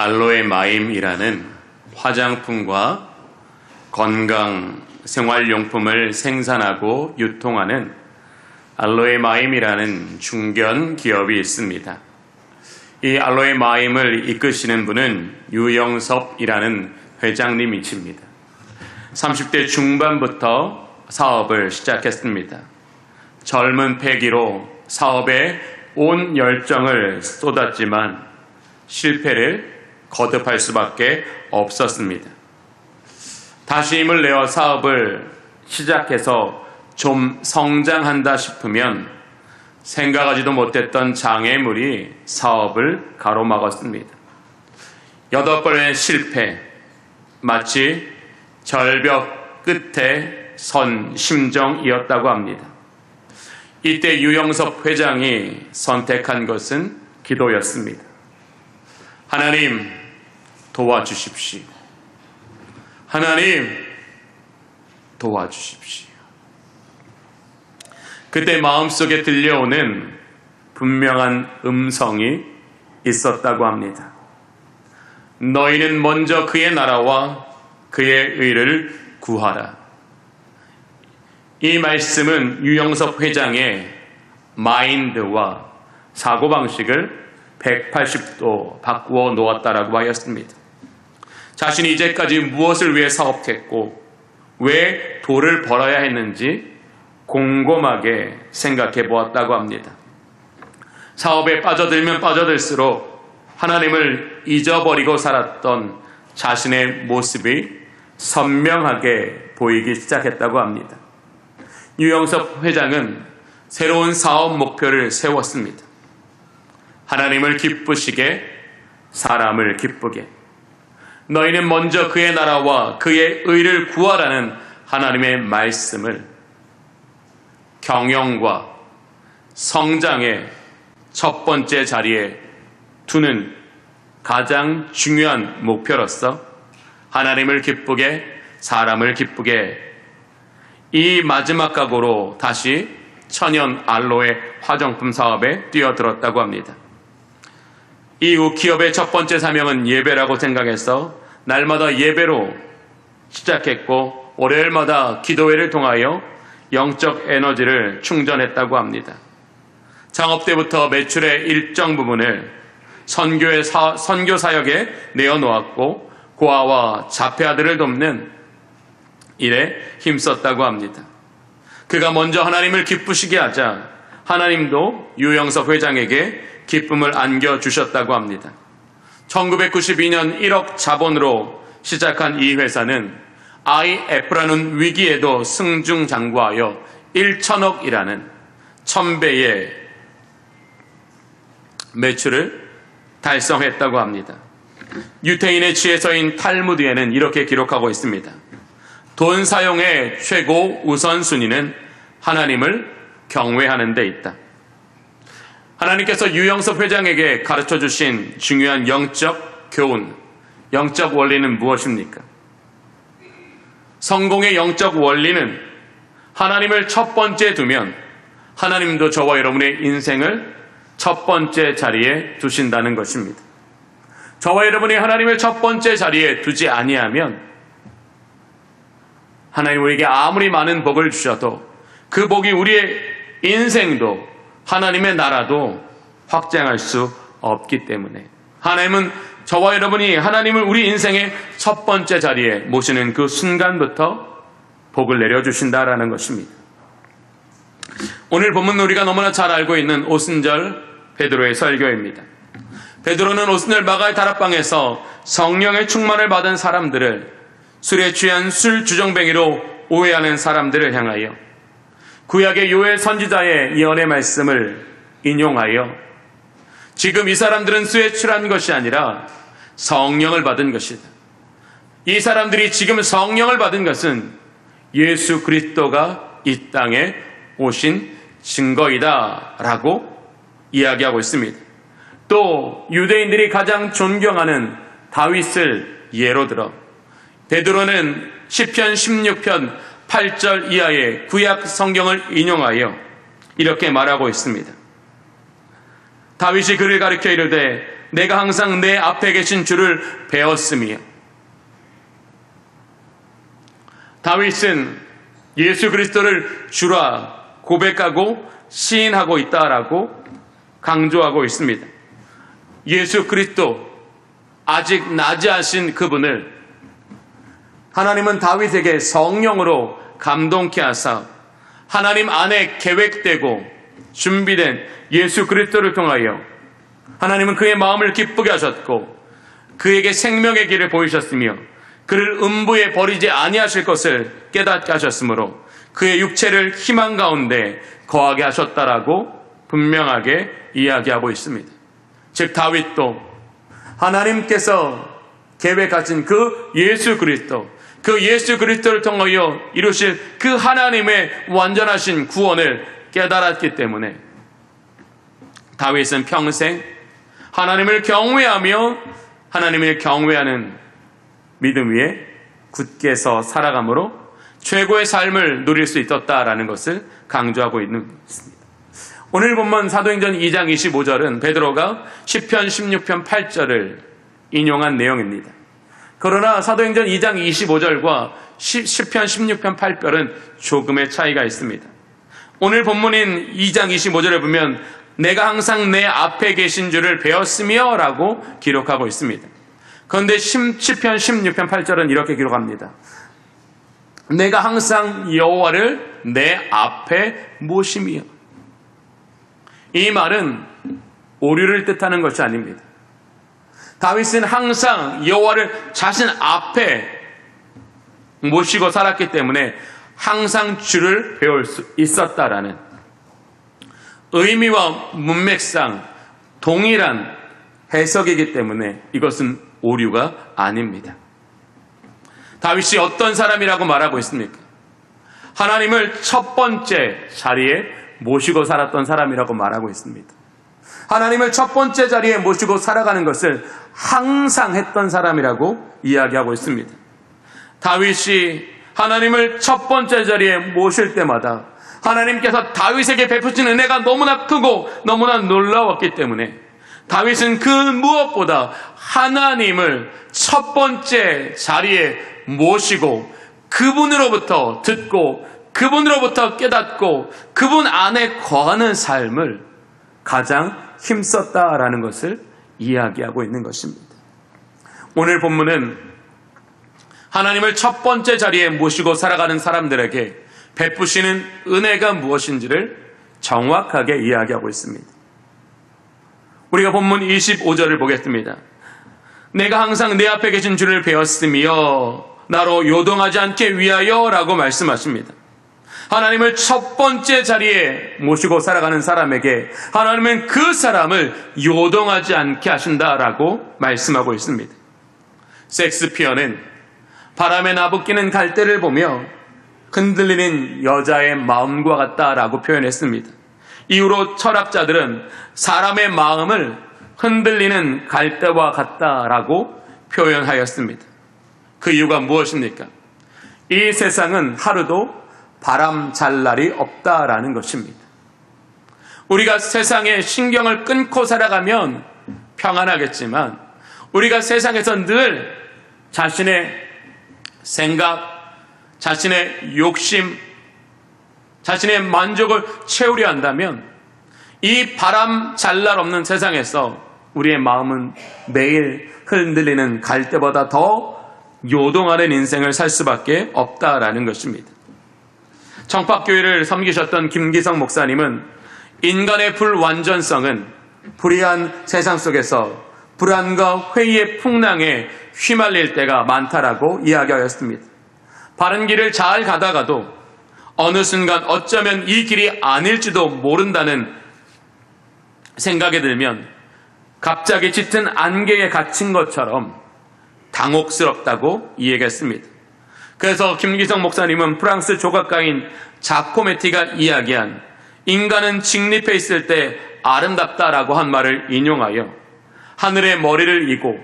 알로에 마임이라는 화장품과 건강 생활용품을 생산하고 유통하는 알로에 마임이라는 중견 기업이 있습니다. 이 알로에 마임을 이끄시는 분은 유영섭이라는 회장님이십니다. 30대 중반부터 사업을 시작했습니다. 젊은 패기로 사업에 온 열정을 쏟았지만 실패를 거듭할 수밖에 없었습니다. 다시 힘을 내어 사업을 시작해서 좀 성장한다 싶으면 생각하지도 못했던 장애물이 사업을 가로막았습니다. 8번의 실패, 마치 절벽 끝에 선 심정이었다고 합니다. 이때 유영섭 회장이 선택한 것은 기도였습니다. 하나님 도와주십시오. 하나님 도와주십시오. 그때 마음속에 들려오는 분명한 음성이 있었다고 합니다. 너희는 먼저 그의 나라와 그의 의를 구하라. 이 말씀은 유영섭 회장의 마인드와 사고방식을 180도 바꾸어 놓았다라고 하였습니다. 자신이 이제까지 무엇을 위해 사업했고 왜 돈을 벌어야 했는지 곰곰하게 생각해 보았다고 합니다. 사업에 빠져들면 빠져들수록 하나님을 잊어버리고 살았던 자신의 모습이 선명하게 보이기 시작했다고 합니다. 유영섭 회장은 새로운 사업 목표를 세웠습니다. 하나님을 기쁘시게, 사람을 기쁘게. 너희는 먼저 그의 나라와 그의 의를 구하라는 하나님의 말씀을 경영과 성장의 첫 번째 자리에 두는 가장 중요한 목표로서 하나님을 기쁘게, 사람을 기쁘게, 이 마지막 각오로 다시 천연 알로에 화장품 사업에 뛰어들었다고 합니다. 이후 기업의 첫 번째 사명은 예배라고 생각해서 날마다 예배로 시작했고 월요일마다 기도회를 통하여 영적 에너지를 충전했다고 합니다. 창업 때부터 매출의 일정 부분을 선교 사역에 내어놓았고 고아와 자폐아들을 돕는 일에 힘썼다고 합니다. 그가 먼저 하나님을 기쁘시게 하자 하나님도 유영섭 회장에게 기쁨을 안겨주셨다고 합니다. 1992년 1억 자본으로 시작한 이 회사는 IF라는 위기에도 승중장구하여 1천억이라는 1000배의 매출을 달성했다고 합니다. 유태인의 지혜서인 탈무드에는 이렇게 기록하고 있습니다. 돈 사용의 최고 우선순위는 하나님을 경외하는 데 있다. 하나님께서 유영섭 회장에게 가르쳐 주신 중요한 영적 교훈, 영적 원리는 무엇입니까? 성공의 영적 원리는 하나님을 첫 번째 두면 하나님도 저와 여러분의 인생을 첫 번째 자리에 두신다는 것입니다. 저와 여러분이 하나님을 첫 번째 자리에 두지 아니하면 하나님 우리에게 아무리 많은 복을 주셔도 그 복이 우리의 인생도 하나님의 나라도 확장할 수 없기 때문에 하나님은 저와 여러분이 하나님을 우리 인생의 첫 번째 자리에 모시는 그 순간부터 복을 내려주신다라는 것입니다. 오늘 본문 우리가 너무나 잘 알고 있는 오순절 베드로의 설교입니다. 베드로는 오순절 마가의 다락방에서 성령의 충만을 받은 사람들을 술에 취한 술 주정뱅이로 오해하는 사람들을 향하여 구약의 요엘 선지자의 예언의 말씀을 인용하여 지금 이 사람들은 술에 취한 것이 아니라 성령을 받은 것이다. 이 사람들이 지금 성령을 받은 것은 예수 그리스도가 이 땅에 오신 증거이다 라고 이야기하고 있습니다. 또 유대인들이 가장 존경하는 다윗을 예로 들어 베드로는 시편 16편 8절 이하의 구약 성경을 인용하여 이렇게 말하고 있습니다. 다윗이 그를 가리켜 이르되 내가 항상 내 앞에 계신 주를 배웠으며. 다윗은 예수 그리스도를 주라 고백하고 시인하고 있다라고 강조하고 있습니다. 예수 그리스도, 아직 나지 않으신 그분을 하나님은 다윗에게 성령으로 감동케 하사 하나님 안에 계획되고 준비된 예수 그리스도를 통하여 하나님은 그의 마음을 기쁘게 하셨고 그에게 생명의 길을 보이셨으며 그를 음부에 버리지 아니하실 것을 깨닫게 하셨으므로 그의 육체를 희망 가운데 거하게 하셨다라고 분명하게 이야기하고 있습니다. 즉 다윗도 하나님께서 계획하신 그 예수 그리스도를 통하여 이루실 그 하나님의 완전하신 구원을 깨달았기 때문에 다윗은 평생 하나님을 경외하며 하나님을 경외하는 믿음 위에 굳게 서 살아감으로 최고의 삶을 누릴 수 있었다라는 것을 강조하고 있는 것입니다. 오늘 본문 사도행전 2장 25절은 베드로가 시편 16편 8절을 인용한 내용입니다. 그러나 사도행전 2장 25절과 시편 16편 8절은 조금의 차이가 있습니다. 오늘 본문인 2장 25절에 보면 내가 항상 내 앞에 계신 줄을 배웠으며 라고 기록하고 있습니다. 그런데 시편 16편 8절은 이렇게 기록합니다. 내가 항상 여호와를 내 앞에 모시며. 이 말은 오류를 뜻하는 것이 아닙니다. 다윗은 항상 여호와를 자신 앞에 모시고 살았기 때문에 항상 주를 배울 수 있었다라는 의미와 문맥상 동일한 해석이기 때문에 이것은 오류가 아닙니다. 다윗이 어떤 사람이라고 말하고 있습니까? 하나님을 첫 번째 자리에 모시고 살았던 사람이라고 말하고 있습니다. 하나님을 첫 번째 자리에 모시고 살아가는 것을 항상 했던 사람이라고 이야기하고 있습니다. 다윗이 하나님을 첫 번째 자리에 모실 때마다 하나님께서 다윗에게 베푸신 은혜가 너무나 크고 너무나 놀라웠기 때문에 다윗은 그 무엇보다 하나님을 첫 번째 자리에 모시고 그분으로부터 듣고 그분으로부터 깨닫고 그분 안에 거하는 삶을 가장 힘썼다라는 것을 이야기하고 있는 것입니다. 오늘 본문은 하나님을 첫 번째 자리에 모시고 살아가는 사람들에게 베푸시는 은혜가 무엇인지를 정확하게 이야기하고 있습니다. 우리가 본문 25절을 보겠습니다. 내가 항상 내 앞에 계신 주를 배웠으며 나로 요동하지 않게 위하여 라고 말씀하십니다. 하나님을 첫 번째 자리에 모시고 살아가는 사람에게 하나님은 그 사람을 요동하지 않게 하신다라고 말씀하고 있습니다. 섹스피어는 바람에 나부끼는 갈대를 보며 흔들리는 여자의 마음과 같다라고 표현했습니다. 이후로 철학자들은 사람의 마음을 흔들리는 갈대와 같다라고 표현하였습니다. 그 이유가 무엇입니까? 이 세상은 하루도 바람 잘 날이 없다라는 것입니다. 우리가 세상에 신경을 끊고 살아가면 평안하겠지만 우리가 세상에서 늘 자신의 생각, 자신의 욕심, 자신의 만족을 채우려 한다면 이 바람 잘 날 없는 세상에서 우리의 마음은 매일 흔들리는 갈대보다 더 요동하는 인생을 살 수밖에 없다라는 것입니다. 청파교회를 섬기셨던 김기성 목사님은 인간의 불완전성은 불의한 세상 속에서 불안과 회의의 풍랑에 휘말릴 때가 많다라고 이야기하였습니다. 바른 길을 잘 가다가도 어느 순간 어쩌면 이 길이 아닐지도 모른다는 생각이 들면 갑자기 짙은 안개에 갇힌 것처럼 당혹스럽다고 이야기했습니다. 그래서 김기성 목사님은 프랑스 조각가인 자코메티가 이야기한 인간은 직립해 있을 때 아름답다라고 한 말을 인용하여 하늘의 머리를 이고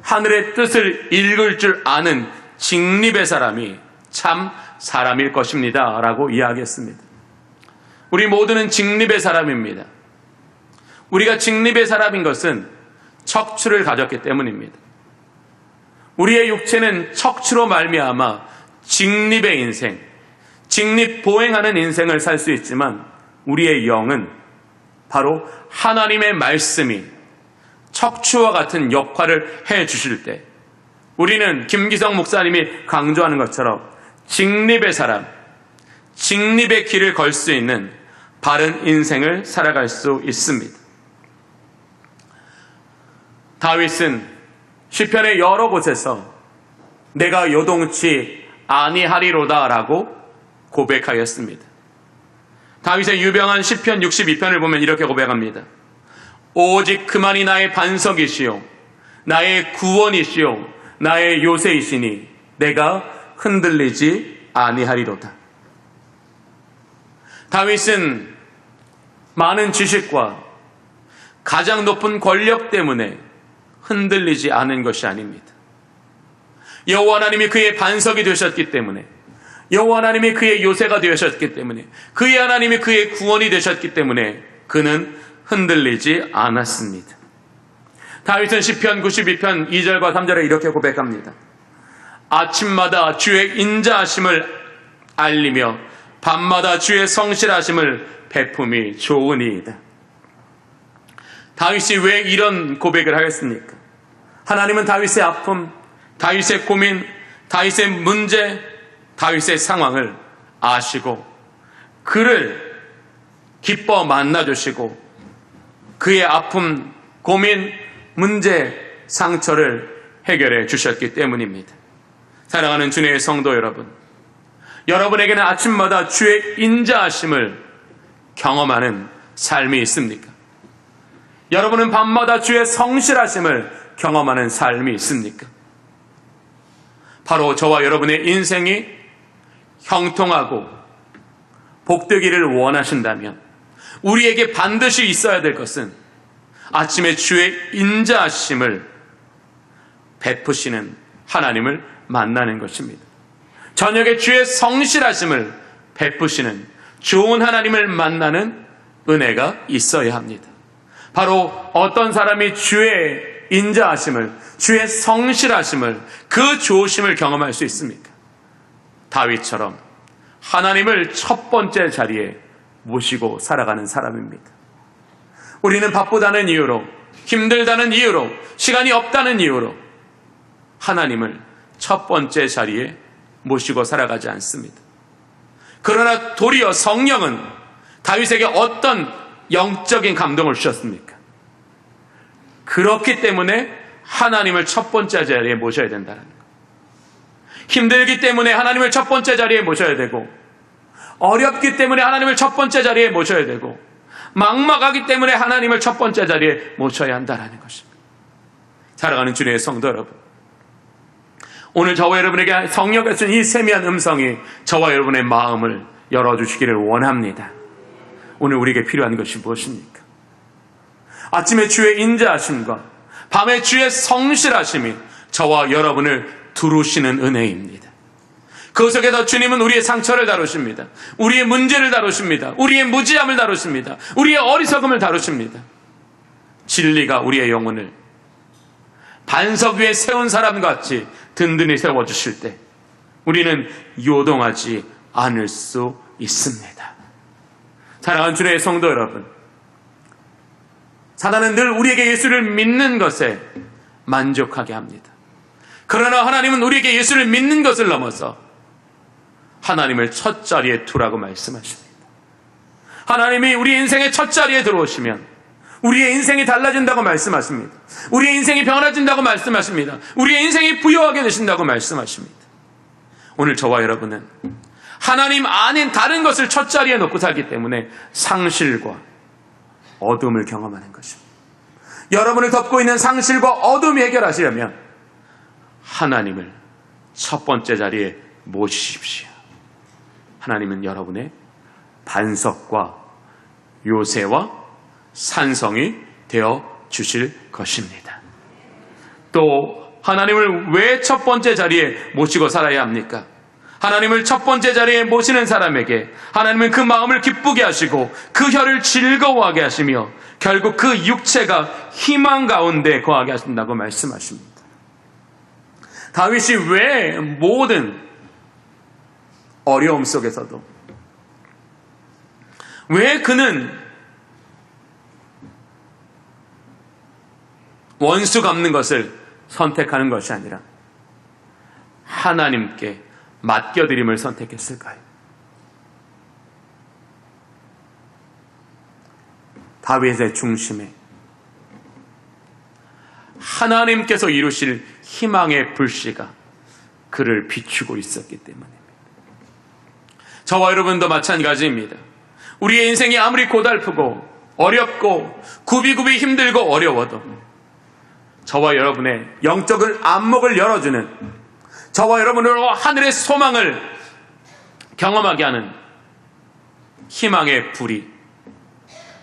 하늘의 뜻을 읽을 줄 아는 직립의 사람이 참 사람일 것입니다 라고 이야기했습니다. 우리 모두는 직립의 사람입니다. 우리가 직립의 사람인 것은 척추를 가졌기 때문입니다. 우리의 육체는 척추로 말미암아 직립의 인생, 직립보행하는 인생을 살 수 있지만 우리의 영은 바로 하나님의 말씀이 척추와 같은 역할을 해 주실 때 우리는 김기성 목사님이 강조하는 것처럼 직립의 사람, 직립의 길을 걸 수 있는 바른 인생을 살아갈 수 있습니다. 다윗은 시편의 여러 곳에서 내가 요동치 아니하리로다라고 고백하였습니다. 다윗의 유명한 시편 62편을 보면 이렇게 고백합니다. 오직 그만이 나의 반석이시요 나의 구원이시요 나의 요새이시니 내가 흔들리지 아니하리로다. 다윗은 많은 지식과 가장 높은 권력 때문에 흔들리지 않은 것이 아닙니다. 여호와 하나님이 그의 반석이 되셨기 때문에, 여호와 하나님이 그의 요새가 되셨기 때문에, 그의 하나님이 그의 구원이 되셨기 때문에 그는 흔들리지 않았습니다. 다윗은 시편 92편 2절과 3절에 이렇게 고백합니다. 아침마다 주의 인자하심을 알리며 밤마다 주의 성실하심을 베품이 좋으니이다. 다윗이 왜 이런 고백을 하겠습니까? 하나님은 다윗의 아픔, 다윗의 고민, 다윗의 문제, 다윗의 상황을 아시고 그를 기뻐 만나주시고 그의 아픔, 고민, 문제, 상처를 해결해 주셨기 때문입니다. 사랑하는 주님의 성도 여러분, 여러분에게는 아침마다 주의 인자하심을 경험하는 삶이 있습니까? 여러분은 밤마다 주의 성실하심을 경험하는 삶이 있습니까? 바로 저와 여러분의 인생이 형통하고 복되기를 원하신다면 우리에게 반드시 있어야 될 것은 아침에 주의 인자하심을 베푸시는 하나님을 만나는 것입니다. 저녁에 주의 성실하심을 베푸시는 좋은 하나님을 만나는 은혜가 있어야 합니다. 바로 어떤 사람이 주의 인자하심을, 주의 성실하심을, 그 좋으심을 경험할 수 있습니까? 다윗처럼 하나님을 첫 번째 자리에 모시고 살아가는 사람입니다. 우리는 바쁘다는 이유로, 힘들다는 이유로, 시간이 없다는 이유로 하나님을 첫 번째 자리에 모시고 살아가지 않습니다. 그러나 도리어 성령은 다윗에게 어떤 영적인 감동을 주셨습니까? 그렇기 때문에 하나님을 첫 번째 자리에 모셔야 된다는 것. 힘들기 때문에 하나님을 첫 번째 자리에 모셔야 되고, 어렵기 때문에 하나님을 첫 번째 자리에 모셔야 되고, 막막하기 때문에 하나님을 첫 번째 자리에 모셔야 한다는 것입니다. 사랑하는 주님의 성도 여러분, 오늘 저와 여러분에게 성령께서 주신 이 세미한 음성이 저와 여러분의 마음을 열어주시기를 원합니다. 오늘 우리에게 필요한 것이 무엇입니까? 아침에 주의 인자하심과 밤에 주의 성실하심이 저와 여러분을 두루시는 은혜입니다. 그 속에서 주님은 우리의 상처를 다루십니다. 우리의 문제를 다루십니다. 우리의 무지함을 다루십니다. 우리의 어리석음을 다루십니다. 진리가 우리의 영혼을 반석 위에 세운 사람같이 든든히 세워주실 때 우리는 요동하지 않을 수 있습니다. 사랑하는 주님의 성도 여러분, 사단은 늘 우리에게 예수를 믿는 것에 만족하게 합니다. 그러나 하나님은 우리에게 예수를 믿는 것을 넘어서 하나님을 첫 자리에 두라고 말씀하십니다. 하나님이 우리 인생의 첫 자리에 들어오시면 우리의 인생이 달라진다고 말씀하십니다. 우리의 인생이 변화진다고 말씀하십니다. 우리의 인생이 부여하게 되신다고 말씀하십니다. 오늘 저와 여러분은 하나님 아닌 다른 것을 첫 자리에 놓고 살기 때문에 상실과 어둠을 경험하는 것입니다. 여러분을 덮고 있는 상실과 어둠이 해결하시려면 하나님을 첫 번째 자리에 모시십시오. 하나님은 여러분의 반석과 요새와 산성이 되어 주실 것입니다. 또 하나님을 왜 첫 번째 자리에 모시고 살아야 합니까? 하나님을 첫 번째 자리에 모시는 사람에게 하나님은 그 마음을 기쁘게 하시고 그 혀를 즐거워하게 하시며 결국 그 육체가 희망 가운데 거하게 하신다고 말씀하십니다. 다윗이 왜 모든 어려움 속에서도 왜 그는 원수 갚는 것을 선택하는 것이 아니라 하나님께 맡겨드림을 선택했을까요? 다윗의 중심에 하나님께서 이루실 희망의 불씨가 그를 비추고 있었기 때문입니다. 저와 여러분도 마찬가지입니다. 우리의 인생이 아무리 고달프고 어렵고 굽이굽이 힘들고 어려워도 저와 여러분의 영적인 안목을 열어주는, 저와 여러분으로 하늘의 소망을 경험하게 하는 희망의 불이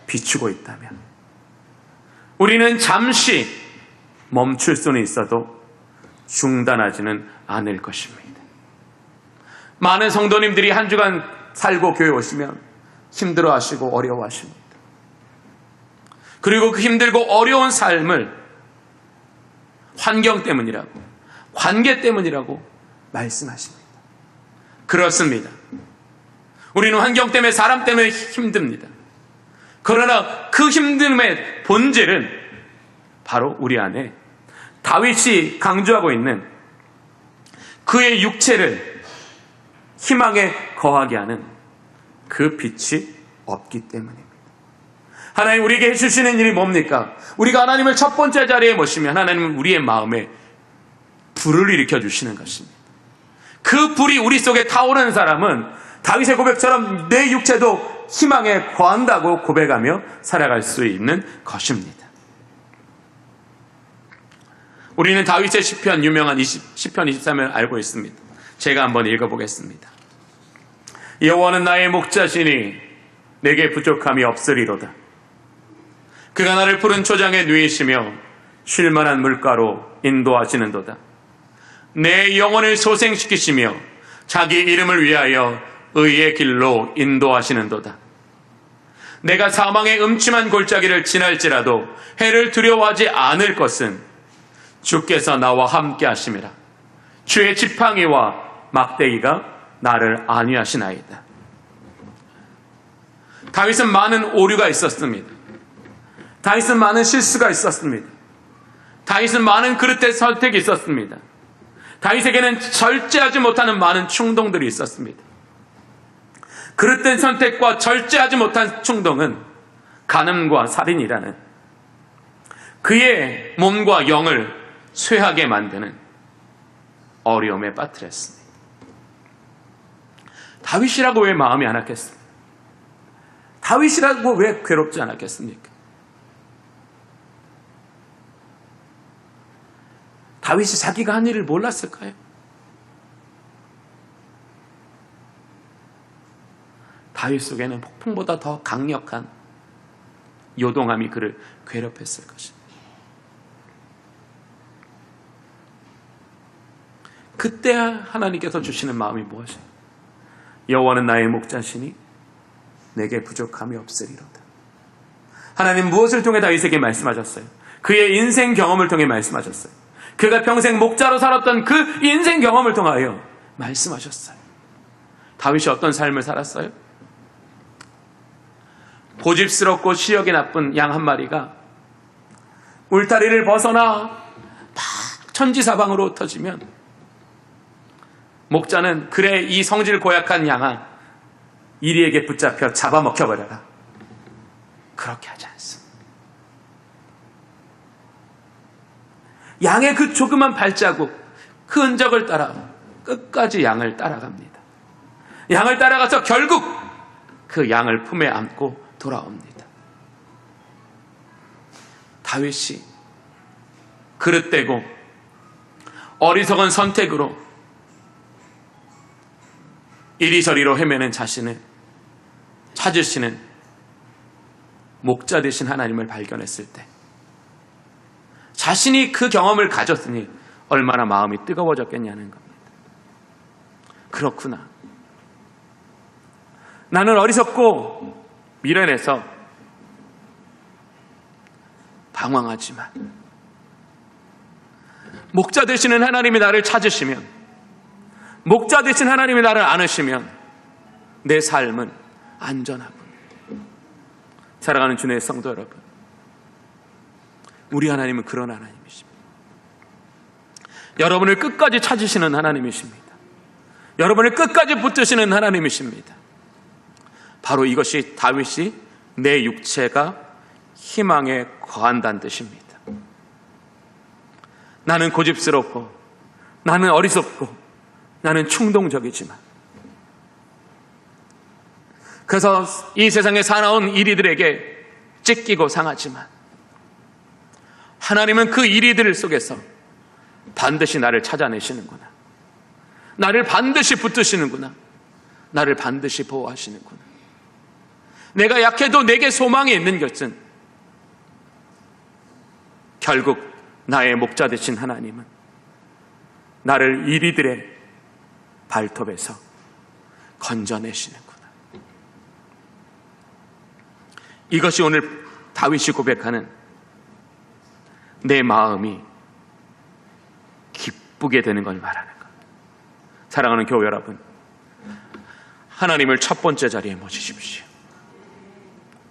비추고 있다면 우리는 잠시 멈출 수는 있어도 중단하지는 않을 것입니다. 많은 성도님들이 한 주간 살고 교회 오시면 힘들어하시고 어려워하십니다. 그리고 그 힘들고 어려운 삶을 환경 때문이라고, 관계 때문이라고 말씀하십니다. 그렇습니다. 우리는 환경 때문에, 사람 때문에 힘듭니다. 그러나 그 힘듦의 본질은 바로 우리 안에 다윗이 강조하고 있는 그의 육체를 희망에 거하게 하는 그 빛이 없기 때문입니다. 하나님 우리에게 해주시는 일이 뭡니까? 우리가 하나님을 첫 번째 자리에 모시면 하나님은 우리의 마음에 불을 일으켜 주시는 것입니다. 그 불이 우리 속에 타오르는 사람은 다윗의 고백처럼 내 육체도 희망에 거한다고 고백하며 살아갈 수 있는 것입니다. 우리는 다윗의 시편, 유명한 시편 23을 알고 있습니다. 제가 한번 읽어보겠습니다. 여호와는 나의 목자시니 내게 부족함이 없으리로다. 그가 나를 푸른 초장에 누이시며 쉴만한 물가로 인도하시는도다. 내 영혼을 소생시키시며 자기 이름을 위하여 의의 길로 인도하시는도다. 내가 사망의 음침한 골짜기를 지날지라도 해를 두려워하지 않을 것은 주께서 나와 함께 하심이라. 주의 지팡이와 막대기가 나를 안위하시나이다. 다윗은 많은 오류가 있었습니다. 다윗은 많은 실수가 있었습니다. 다윗은 많은 그릇된 선택이 있었습니다. 다윗에게는 절제하지 못하는 많은 충동들이 있었습니다. 그릇된 선택과 절제하지 못한 충동은 간음과 살인이라는 그의 몸과 영을 쇠하게 만드는 어려움에 빠뜨렸습니다. 다윗이라고 왜 마음이 안 아팠습니까? 다윗이라고 왜 괴롭지 않았겠습니까? 다윗이 자기가 한 일을 몰랐을까요? 다윗 속에는 폭풍보다 더 강력한 요동함이 그를 괴롭혔을 것입니다. 그때 하나님께서 주시는 마음이 무엇이에요? 여호와는 나의 목자시니 내게 부족함이 없으리로다. 하나님 무엇을 통해 다윗에게 말씀하셨어요? 그의 인생 경험을 통해 말씀하셨어요. 그가 평생 목자로 살았던 그 인생 경험을 통하여 말씀하셨어요. 다윗이 어떤 삶을 살았어요? 고집스럽고 시력이 나쁜 양 한 마리가 울타리를 벗어나 막 천지사방으로 흩어지면 목자는 그래 이 성질 고약한 양아 이리에게 붙잡혀 잡아먹혀버려라. 그렇게 하지 않습니다. 양의 그 조그만 발자국, 그 흔적을 따라 끝까지 양을 따라갑니다. 양을 따라가서 결국 그 양을 품에 안고 돌아옵니다. 다윗이 그릇되고 어리석은 선택으로 이리저리로 헤매는 자신을 찾으시는 목자 되신 하나님을 발견했을 때 자신이 그 경험을 가졌으니 얼마나 마음이 뜨거워졌겠냐는 겁니다. 그렇구나. 나는 어리석고 미련해서 방황하지만 목자 되시는 하나님이 나를 찾으시면, 목자 되신 하나님이 나를 안으시면 내 삶은 안전하고. 사랑하는 주님의 성도 여러분, 우리 하나님은 그런 하나님이십니다. 여러분을 끝까지 찾으시는 하나님이십니다. 여러분을 끝까지 붙드시는 하나님이십니다. 바로 이것이 다윗이 내 육체가 희망에 거한다는 뜻입니다. 나는 고집스럽고, 나는 어리석고, 나는 충동적이지만, 그래서 이 세상에 사나운 이리들에게 찢기고 상하지만, 하나님은 그 이리들 속에서 반드시 나를 찾아내시는구나. 나를 반드시 붙드시는구나. 나를 반드시 보호하시는구나. 내가 약해도 내게 소망이 있는 것은 결국 나의 목자 되신 하나님은 나를 이리들의 발톱에서 건져내시는구나. 이것이 오늘 다윗이 고백하는 내 마음이 기쁘게 되는 걸 말하는 것. 사랑하는 교회 여러분, 하나님을 첫 번째 자리에 모시십시오.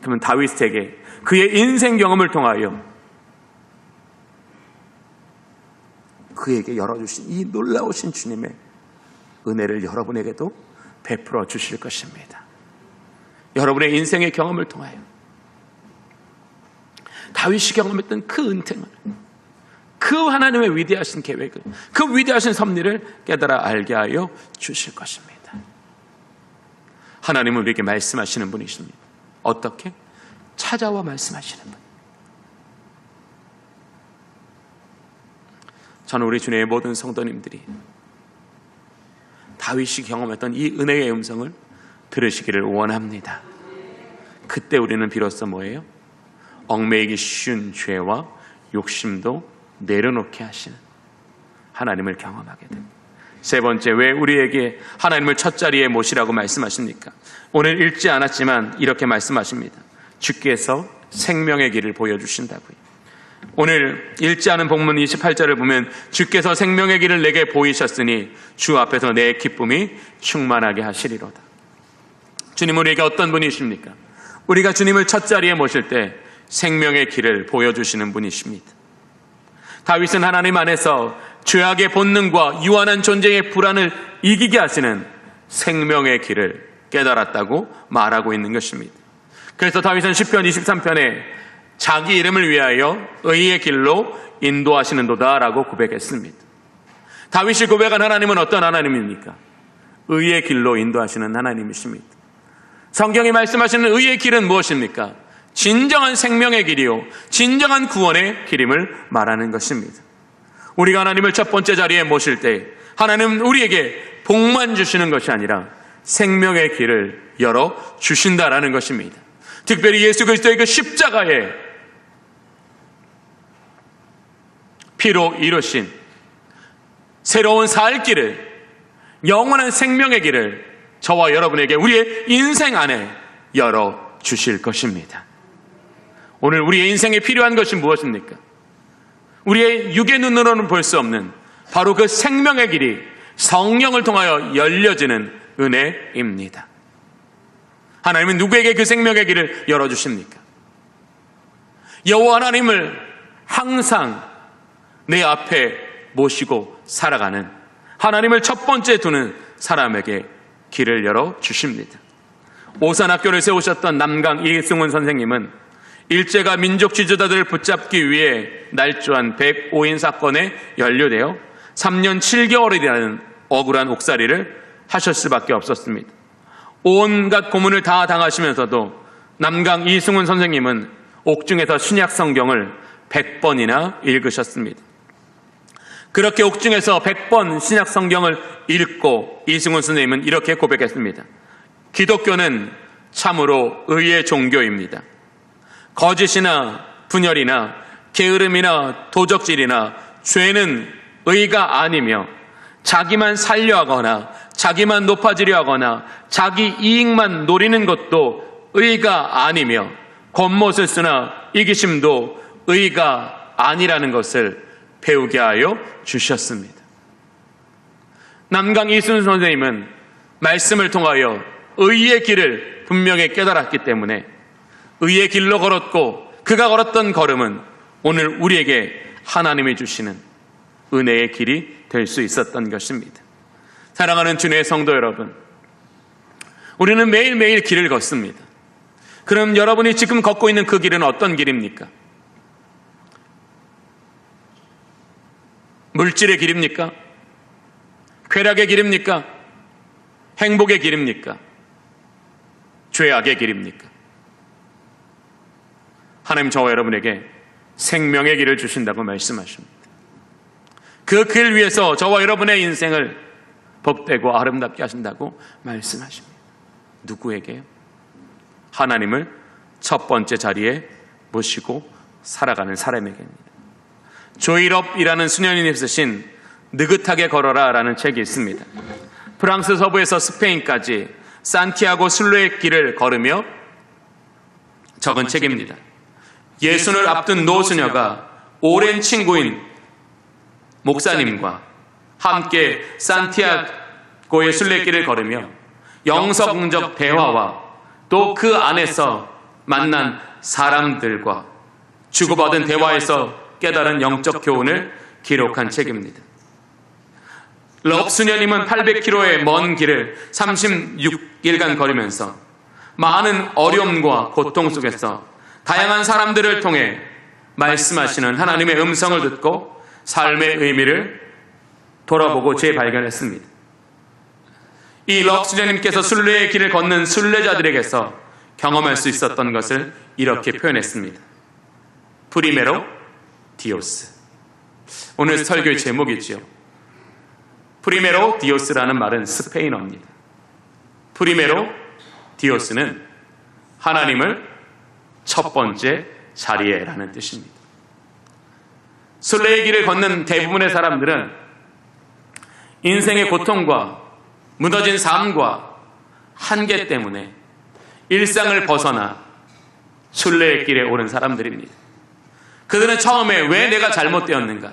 그러면 다윗에게 그의 인생 경험을 통하여 그에게 열어주신 이 놀라우신 주님의 은혜를 여러분에게도 베풀어 주실 것입니다. 여러분의 인생의 경험을 통하여 다윗이 경험했던 그 은총을, 그 하나님의 위대하신 계획을, 그 위대하신 섭리를 깨달아 알게 하여 주실 것입니다. 하나님은 우리에게 말씀하시는 분이십니다. 어떻게? 찾아와 말씀하시는 분. 저는 우리 주님의 모든 성도님들이 다윗이 경험했던 이 은혜의 음성을 들으시기를 원합니다. 그때 우리는 비로소 뭐예요? 얽매이기 쉬운 죄와 욕심도 내려놓게 하시는 하나님을 경험하게 됩니다. 세 번째, 왜 우리에게 하나님을 첫 자리에 모시라고 말씀하십니까? 오늘 읽지 않았지만 이렇게 말씀하십니다. 주께서 생명의 길을 보여주신다고요. 오늘 읽지 않은 본문 28절을 보면 주께서 생명의 길을 내게 보이셨으니 주 앞에서 내 기쁨이 충만하게 하시리로다. 주님은 우리에게 어떤 분이십니까? 우리가 주님을 첫 자리에 모실 때 생명의 길을 보여주시는 분이십니다. 다윗은 하나님 안에서 죄악의 본능과 유한한 존재의 불안을 이기게 하시는 생명의 길을 깨달았다고 말하고 있는 것입니다. 그래서 다윗은 시편 23편에 자기 이름을 위하여 의의 길로 인도하시는도다라고 고백했습니다. 다윗이 고백한 하나님은 어떤 하나님입니까? 의의 길로 인도하시는 하나님이십니다. 성경이 말씀하시는 의의 길은 무엇입니까? 진정한 생명의 길이요, 진정한 구원의 길임을 말하는 것입니다. 우리가 하나님을 첫 번째 자리에 모실 때 하나님은 우리에게 복만 주시는 것이 아니라 생명의 길을 열어주신다라는 것입니다. 특별히 예수 그리스도의 그 십자가에 피로 이루신 새로운 살 길을, 영원한 생명의 길을 저와 여러분에게 우리의 인생 안에 열어주실 것입니다. 오늘 우리의 인생에 필요한 것이 무엇입니까? 우리의 육의 눈으로는 볼 수 없는 바로 그 생명의 길이 성령을 통하여 열려지는 은혜입니다. 하나님은 누구에게 그 생명의 길을 열어주십니까? 여호와 하나님을 항상 내 앞에 모시고 살아가는, 하나님을 첫 번째 두는 사람에게 길을 열어주십니다. 오산학교를 세우셨던 남강 이승훈 선생님은 일제가 민족 지도자들을 붙잡기 위해 날조한 105인 사건에 연루되어 3년 7개월이라는 억울한 옥살이를 하실 수밖에 없었습니다. 온갖 고문을 다 당하시면서도 남강 이승훈 선생님은 옥중에서 신약 성경을 100번이나 읽으셨습니다. 그렇게 옥중에서 100번 신약 성경을 읽고 이승훈 선생님은 이렇게 고백했습니다. 기독교는 참으로 의의 종교입니다. 거짓이나 분열이나 게으름이나 도적질이나 죄는 의가 아니며 자기만 살려하거나 자기만 높아지려 하거나 자기 이익만 노리는 것도 의가 아니며 겉멋을 쓰나 이기심도 의가 아니라는 것을 배우게 하여 주셨습니다. 남강 이순 선생님은 말씀을 통하여 의의 길을 분명히 깨달았기 때문에 의의 길로 걸었고 그가 걸었던 걸음은 오늘 우리에게 하나님이 주시는 은혜의 길이 될 수 있었던 것입니다. 사랑하는 주님의 성도 여러분, 우리는 매일매일 길을 걷습니다. 그럼 여러분이 지금 걷고 있는 그 길은 어떤 길입니까? 물질의 길입니까? 쾌락의 길입니까? 행복의 길입니까? 죄악의 길입니까? 하나님 저와 여러분에게 생명의 길을 주신다고 말씀하십니다. 그 길 위에서 저와 여러분의 인생을 복되고 아름답게 하신다고 말씀하십니다. 누구에게요? 하나님을 첫 번째 자리에 모시고 살아가는 사람에게입니다. 조일업이라는 수녀님이 쓰신 느긋하게 걸어라 라는 책이 있습니다. 프랑스 서부에서 스페인까지 산티아고 순례의 길을 걸으며 적은 책입니다. 예순을 앞둔 노수녀가 오랜 친구인 목사님과 함께 산티아고의 순례길을 걸으며 영성적 대화와 또 그 안에서 만난 사람들과 주고받은 대화에서 깨달은 영적 교훈을 기록한 책입니다. 럽 수녀님은 800km의 먼 길을 36일간 걸으면서 많은 어려움과 고통 속에서 다양한 사람들을 통해 말씀하시는 하나님의 음성을 듣고 삶의 의미를 돌아보고 재발견했습니다. 이 럽 수녀님께서 순례의 길을 걷는 순례자들에게서 경험할 수 있었던 것을 이렇게 표현했습니다. 프리메로 디오스. 오늘 설교의 제목이지요. 프리메로 디오스라는 말은 스페인어입니다. 프리메로 디오스는 하나님을 첫 번째 자리에 라는 뜻입니다. 순례의 길을 걷는 대부분의 사람들은 인생의 고통과 무너진 삶과 한계 때문에 일상을 벗어나 순례의 길에 오른 사람들입니다. 그들은 처음에 왜 내가 잘못되었는가?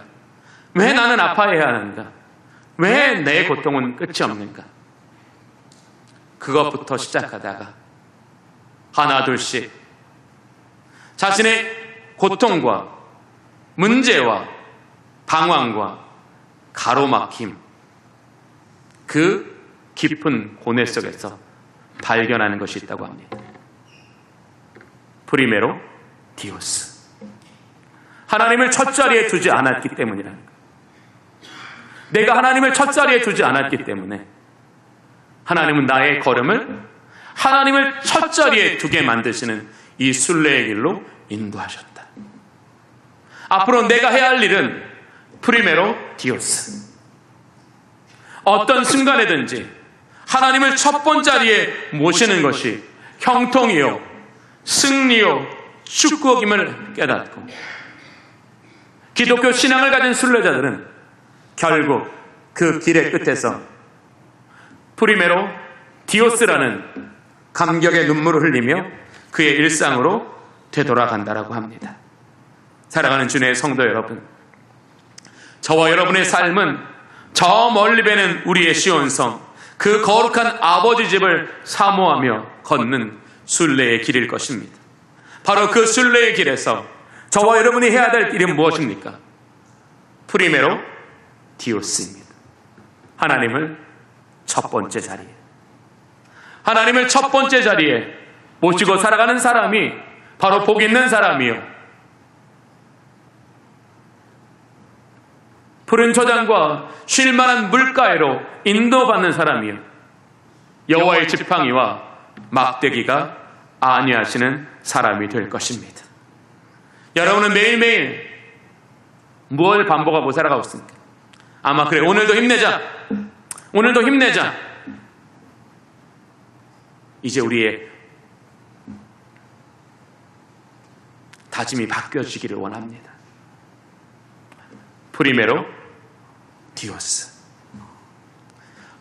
왜 나는 아파해야 하는가? 왜 내 고통은 끝이 없는가? 그것부터 시작하다가 하나 둘씩 자신의 고통과 문제와 방황과 가로막힘, 그 깊은 고뇌 속에서 발견하는 것이 있다고 합니다. 프리메로 디오스. 하나님을 첫 자리에 두지 않았기 때문이라는 거예요. 내가 하나님을 첫 자리에 두지 않았기 때문에 하나님은 나의 걸음을 하나님을 첫 자리에 두게 만드시는 이 순례의 길로 인도하셨다. 앞으로 내가 해야 할 일은 프리메로 디오스. 어떤 순간에든지 하나님을 첫 번째 자리에 모시는 것이 형통이요, 승리요, 축복임을 깨닫고 기독교 신앙을 가진 순례자들은 결국 그 길의 끝에서 프리메로 디오스라는 감격의 눈물을 흘리며 그의 일상으로 되돌아간다라고 합니다. 사랑하는 주님의 성도 여러분, 저와 여러분의 삶은 저 멀리 배는 우리의 시온성, 그 거룩한 아버지 집을 사모하며 걷는 순례의 길일 것입니다. 바로 그 순례의 길에서 저와 여러분이 해야 될 일은 무엇입니까? 프리메로 디오스입니다. 하나님을 첫 번째 자리에, 하나님을 첫 번째 자리에 모시고 살아가는 사람이 바로 복 있는 사람이요, 푸른 초장과 쉴만한 물가에로 인도받는 사람이요, 여호와의 지팡이와 막대기가 안위하시는 사람이 될 것입니다. 여러분은 매일매일 무엇을 반복하고 살아가고 있습니까? 아마 그래, 오늘도 힘내자, 오늘도 힘내자. 이제 우리의 다짐이 바뀌어지기를 원합니다. 프리메로 디오스.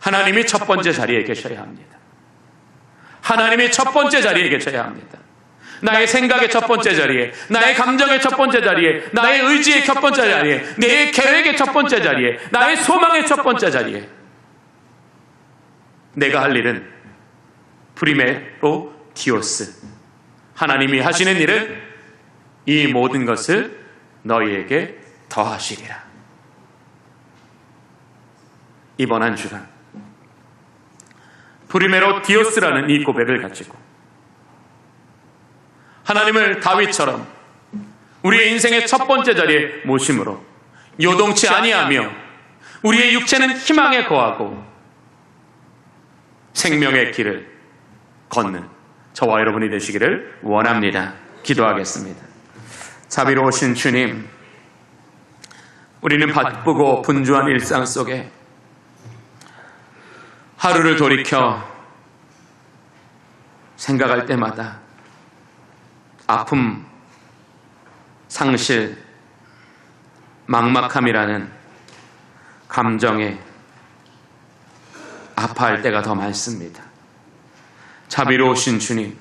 하나님이 첫 번째 자리에 계셔야 합니다. 하나님이 첫 번째 자리에 계셔야 합니다. 나의 생각의 첫 번째 자리에, 나의 감정의 첫 번째 자리에, 나의 의지의 첫 번째 자리에, 내 계획의 첫 번째 자리에, 나의 소망의 첫 번째 자리에. 내가 할 일은 프리메로 디오스, 하나님이 하시는 일은 이 모든 것을 너희에게 더하시리라. 이번 한 주간 프리메로 디오스라는 이 고백을 가지고 하나님을 다윗처럼 우리의 인생의 첫 번째 자리에 모심으로 요동치 아니하며 우리의 육체는 희망에 거하고 생명의 길을 걷는 저와 여러분이 되시기를 원합니다. 기도하겠습니다. 자비로우신 주님, 우리는 바쁘고 분주한 일상 속에 하루를 돌이켜 생각할 때마다 아픔, 상실, 막막함이라는 감정에 아파할 때가 더 많습니다. 자비로우신 주님,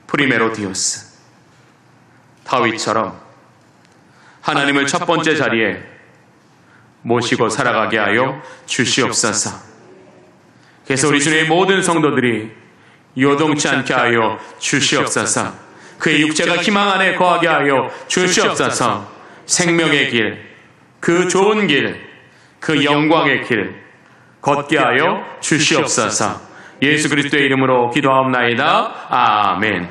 프리메로 디오스, 다윗처럼 하나님을 첫 번째 자리에 모시고 살아가게 하여 주시옵소서. 그래서 우리 주님의 모든 성도들이 요동치 않게 하여 주시옵소서. 그의 육체가 희망 안에 거하게 하여 주시옵소서. 생명의 길, 그 좋은 길, 그 영광의 길 걷게 하여 주시옵소서. 예수 그리스도의 이름으로 기도하옵나이다. 아멘.